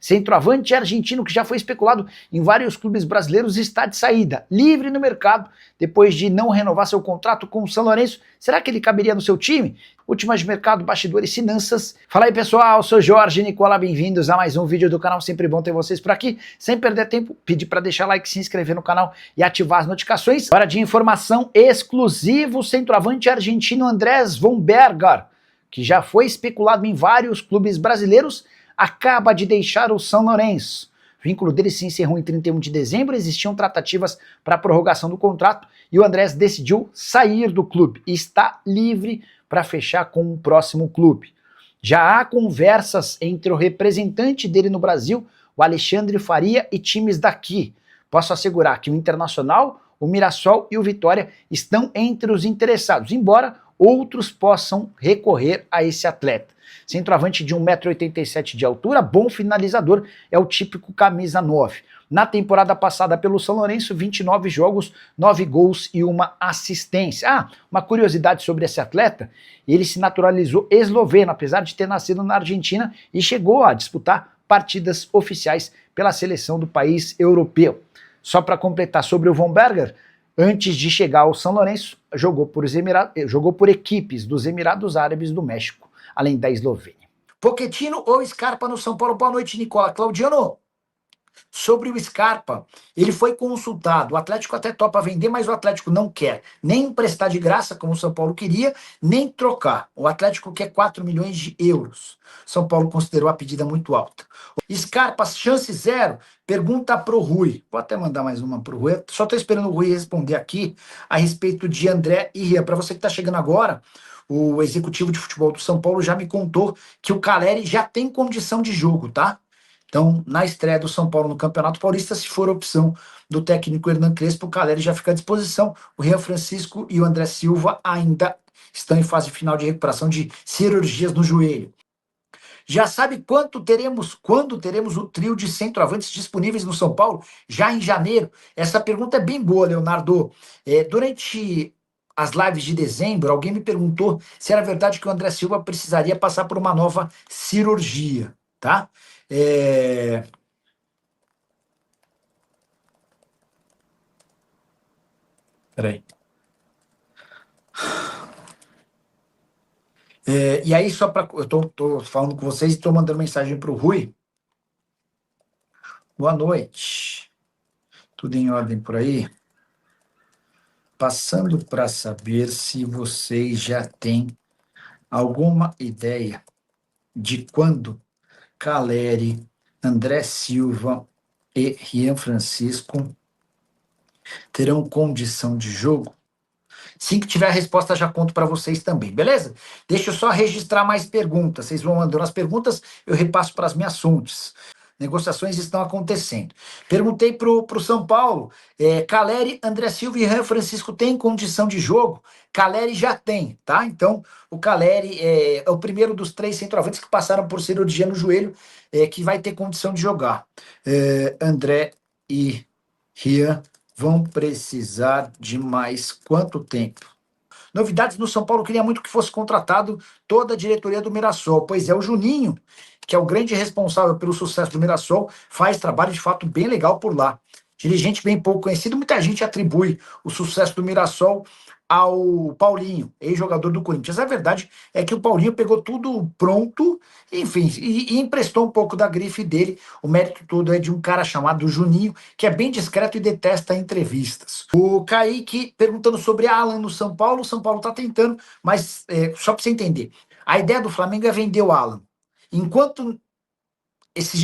Centroavante argentino que já foi especulado em vários clubes brasileiros está de saída, livre no mercado, depois de não renovar seu contrato com o São Lourenço. Será que ele caberia no seu time? Últimas de mercado, bastidores e finanças. Fala aí pessoal, sou Jorge Nicola, bem-vindos a mais um vídeo do canal, sempre bom ter vocês por aqui. Sem perder tempo, pedir para deixar like, se inscrever no canal e ativar as notificações. Hora de informação exclusiva, o centroavante argentino Andrés Vomberger, que já foi especulado em vários clubes brasileiros, acaba de deixar o São Lourenço. O vínculo dele se encerrou em 31 de dezembro, existiam tratativas para a prorrogação do contrato e o Andrés decidiu sair do clube e está livre para fechar com o próximo clube. Já há conversas entre o representante dele no Brasil, o Alexandre Faria, e times daqui. Posso assegurar que o Internacional, o Mirassol e o Vitória estão entre os interessados, embora outros possam recorrer a esse atleta. Centroavante de 1,87 m de altura, bom finalizador, é o típico camisa 9. Na temporada passada pelo São Lourenço, 29 jogos, 9 gols e 1 assistência. Uma curiosidade sobre esse atleta, ele se naturalizou esloveno, apesar de ter nascido na Argentina, e chegou a disputar partidas oficiais pela seleção do país europeu. Só para completar sobre o Vomberger, antes de chegar ao São Lourenço, jogou por equipes dos Emirados Árabes do México, além da Eslovênia. Pochettino ou Scarpa no São Paulo? Boa noite, Nicola. Claudiano, sobre o Scarpa, ele foi consultado, o Atlético até topa vender, mas o Atlético não quer nem emprestar de graça, como o São Paulo queria, nem trocar. O Atlético quer 4 milhões de euros. São Paulo considerou a pedida muito alta. Scarpa, chance zero? Pergunta pro Rui. Vou até mandar mais uma pro Rui. Só tô esperando o Rui responder aqui a respeito de André e Rian. Para você que tá chegando agora, o executivo de futebol do São Paulo já me contou que o Caleri já tem condição de jogo, tá? Então, na estreia do São Paulo no Campeonato Paulista, se for a opção do técnico Hernan Crespo, o Caleri já fica à disposição. O Rian Francisco e o André Silva ainda estão em fase final de recuperação de cirurgias no joelho. Já sabe quando teremos o trio de centroavantes disponíveis no São Paulo? Já em janeiro? Essa pergunta é bem boa, Leonardo. Durante as lives de dezembro, alguém me perguntou se era verdade que o André Silva precisaria passar por uma nova cirurgia, tá? Peraí. E aí, só para. Eu tô falando com vocês e estou mandando mensagem para o Rui. Boa noite. Tudo em ordem por aí? Passando para saber se vocês já têm alguma ideia de quando Caleri, André Silva e Rian Francisco terão condição de jogo. Assim que tiver a resposta, já conto para vocês também, beleza? Deixa eu só registrar mais perguntas. Vocês vão mandando as perguntas, eu repasso para as minhas fontes. Negociações estão acontecendo. Perguntei pro São Paulo, Caleri, André Silva e Rian Francisco têm condição de jogo? Caleri já tem, tá? Então, o Caleri é o primeiro dos 3 centroavantes que passaram por cirurgia no joelho, que vai ter condição de jogar. André e Rian vão precisar de mais quanto tempo? Novidades no São Paulo, queria muito que fosse contratado toda a diretoria do Mirassol, pois é, o Juninho, que é o grande responsável pelo sucesso do Mirassol, faz trabalho de fato bem legal por lá. Dirigente bem pouco conhecido, muita gente atribui o sucesso do Mirassol ao Paulinho, ex-jogador do Corinthians. A verdade é que o Paulinho pegou tudo pronto, enfim, e emprestou um pouco da grife dele. O mérito todo é de um cara chamado Juninho, que é bem discreto e detesta entrevistas. O Kaique perguntando sobre Alan no São Paulo. O São Paulo tá tentando, mas só para você entender, a ideia do Flamengo é vender o Alan. Enquanto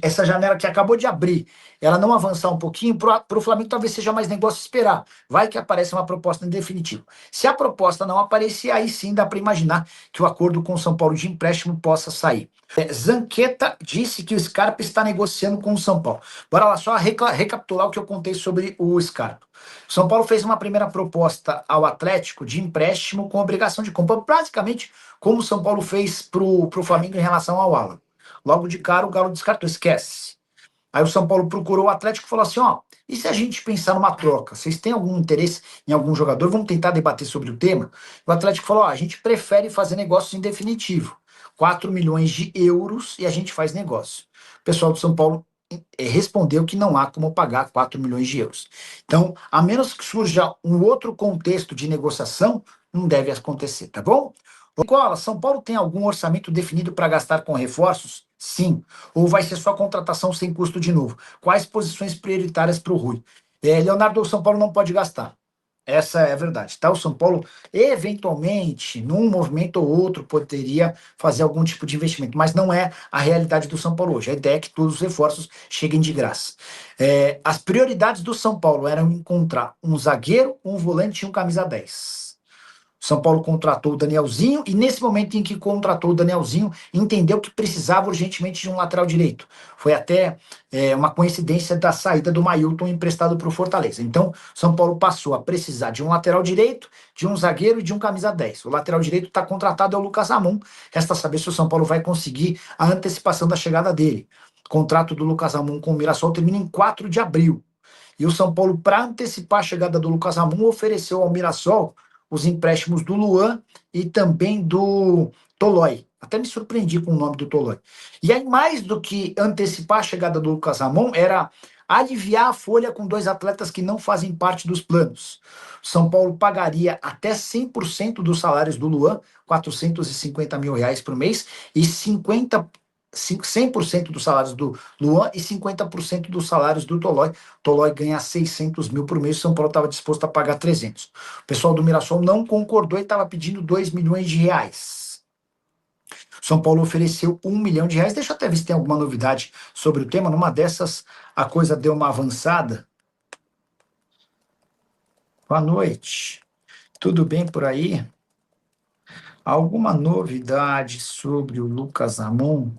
essa janela que acabou de abrir, ela não avançar um pouquinho, para o Flamengo talvez seja mais negócio esperar. Vai que aparece uma proposta em definitivo. Se a proposta não aparecer, aí sim dá para imaginar que o acordo com o São Paulo de empréstimo possa sair. Zanqueta disse que o Scarpa está negociando com o São Paulo. Bora lá, só recapitular o que eu contei sobre o Scarpa. O São Paulo fez uma primeira proposta ao Atlético de empréstimo com obrigação de compra, basicamente como o São Paulo fez para o Flamengo em relação ao Alan. Logo de cara, o Galo descartou, esquece. Aí o São Paulo procurou o Atlético e falou assim, e se a gente pensar numa troca? Vocês têm algum interesse em algum jogador? Vamos tentar debater sobre o tema? O Atlético falou, a gente prefere fazer negócios em definitivo. 4 milhões de euros e a gente faz negócio. pessoal do São Paulo respondeu que não há como pagar 4 milhões de euros. Então, a menos que surja um outro contexto de negociação, não deve acontecer, tá bom? Nicola, São Paulo tem algum orçamento definido para gastar com reforços? Sim. Ou vai ser só contratação sem custo de novo? Quais posições prioritárias para o Rui? Leonardo, o São Paulo não pode gastar. Essa é a verdade, tá? O São Paulo, eventualmente, num movimento ou outro, poderia fazer algum tipo de investimento, mas não é a realidade do São Paulo hoje. A ideia é que todos os reforços cheguem de graça. As prioridades do São Paulo eram encontrar um zagueiro, um volante e um camisa 10. São Paulo contratou o Danielzinho e nesse momento em que contratou o Danielzinho, entendeu que precisava urgentemente de um lateral direito. Foi até uma coincidência da saída do Mailton emprestado para o Fortaleza. Então, São Paulo passou a precisar de um lateral direito, de um zagueiro e de um camisa 10. O lateral direito está contratado, é o Lucas Ramon. Resta saber se o São Paulo vai conseguir a antecipação da chegada dele. O contrato do Lucas Ramon com o Mirassol termina em 4 de abril. E o São Paulo, para antecipar a chegada do Lucas Ramon, ofereceu ao Mirassol os empréstimos do Luan e também do Tolói. Até me surpreendi com o nome do Tolói. E aí, mais do que antecipar a chegada do Lucas Ramon, era aliviar a folha com 2 atletas que não fazem parte dos planos. São Paulo pagaria até 100% dos salários do Luan, 450 mil reais por mês, e 100% dos salários do Luan e 50% dos salários do Tolói. Tolói ganha 600 mil por mês, São Paulo estava disposto a pagar 300. O pessoal do Mirassol não concordou e estava pedindo 2 milhões de reais. São Paulo ofereceu 1 milhão de reais. Deixa eu até ver se tem alguma novidade sobre o tema. Numa dessas, a coisa deu uma avançada. Boa noite. Tudo bem por aí? Alguma novidade sobre o Lucas Ramon?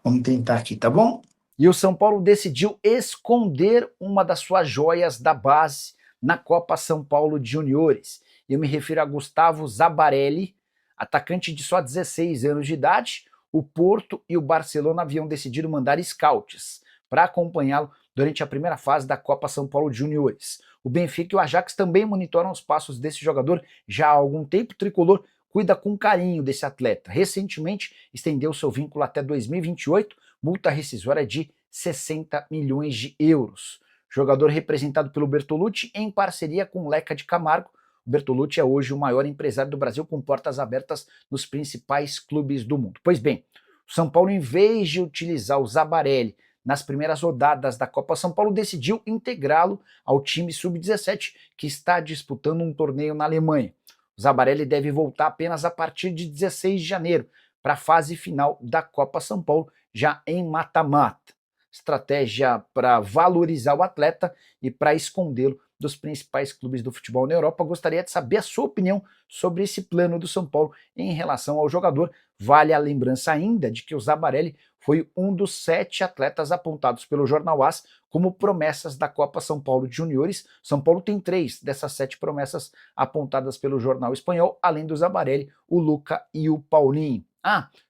Vamos tentar aqui, tá bom? E o São Paulo decidiu esconder uma das suas joias da base na Copa São Paulo de Juniores. Eu me refiro a Gustavo Zabarelli, atacante de só 16 anos de idade. O Porto e o Barcelona haviam decidido mandar scouts para acompanhá-lo durante a primeira fase da Copa São Paulo de Juniores. O Benfica e o Ajax também monitoram os passos desse jogador já há algum tempo. O tricolor cuida com carinho desse atleta. Recentemente estendeu seu vínculo até 2028, multa rescisória de 60 milhões de euros. Jogador representado pelo Bertolucci em parceria com Leca de Camargo. O Bertolucci é hoje o maior empresário do Brasil, com portas abertas nos principais clubes do mundo. Pois bem, o São Paulo, em vez de utilizar o Zabarelli nas primeiras rodadas da Copa São Paulo, decidiu integrá-lo ao time sub-17, que está disputando um torneio na Alemanha. O Zabarelli deve voltar apenas a partir de 16 de janeiro, para a fase final da Copa São Paulo, já em mata-mata. Estratégia para valorizar o atleta e para escondê-lo dos principais clubes do futebol na Europa. Gostaria de saber a sua opinião sobre esse plano do São Paulo em relação ao jogador. Vale a lembrança ainda de que o Zabarelli foi um dos 7 atletas apontados pelo Jornal AS como promessas da Copa São Paulo de Juniores. São Paulo tem 3 dessas 7 promessas apontadas pelo jornal espanhol, além do Zabarelli, o Luca e o Paulinho.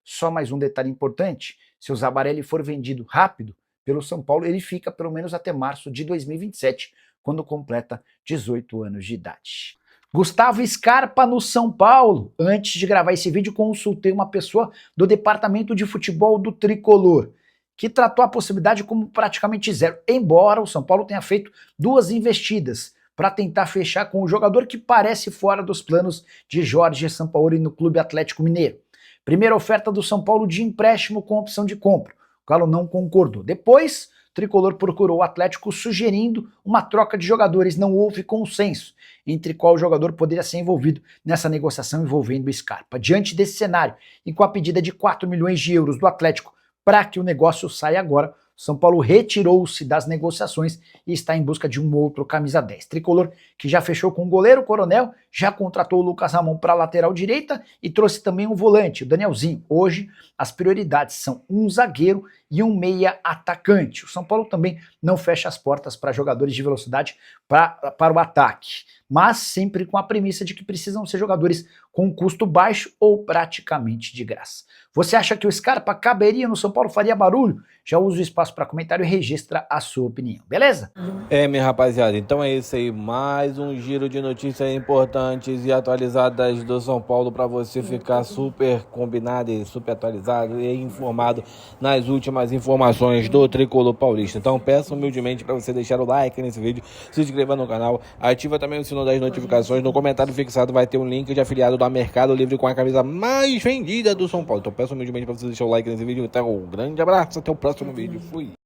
Só mais um detalhe importante: se o Zabarelli for vendido rápido pelo São Paulo, ele fica pelo menos até março de 2027, quando completa 18 anos de idade. Gustavo Scarpa no São Paulo. Antes de gravar esse vídeo, consultei uma pessoa do departamento de futebol do Tricolor, que tratou a possibilidade como praticamente zero, embora o São Paulo tenha feito 2 investidas para tentar fechar com o jogador que parece fora dos planos de Jorge Sampaoli no Clube Atlético Mineiro. Primeira oferta do São Paulo de empréstimo com opção de compra. O Galo não concordou. Depois, o Tricolor procurou o Atlético sugerindo uma troca de jogadores. Não houve consenso entre qual jogador poderia ser envolvido nessa negociação envolvendo o Scarpa. Diante desse cenário, e com a pedida de 4 milhões de euros do Atlético para que o negócio saia agora, São Paulo retirou-se das negociações e está em busca de um outro camisa 10. Tricolor, que já fechou com o goleiro Coronel, já contratou o Lucas Ramon para a lateral direita e trouxe também um volante, o Danielzinho. Hoje, as prioridades são um zagueiro e um meia atacante. O São Paulo também não fecha as portas para jogadores de velocidade para o ataque. mas sempre com a premissa de que precisam ser jogadores com custo baixo ou praticamente de graça. Você acha que o Scarpa caberia no São Paulo, faria barulho? Já usa o espaço para comentário e registra a sua opinião, beleza? Minha rapaziada, então é isso aí, mais um giro de notícias importantes e atualizadas do São Paulo para você ficar super combinado e super atualizado e informado nas últimas informações do Tricolor Paulista. Então peço humildemente para você deixar o like nesse vídeo, se inscrever no canal, ativa também o sino das notificações, no comentário fixado vai ter um link de afiliado da Mercado Livre com a camisa mais vendida do São Paulo. Então peço humildemente para você deixar o like nesse vídeo, então um grande abraço, até o próximo vídeo, fui!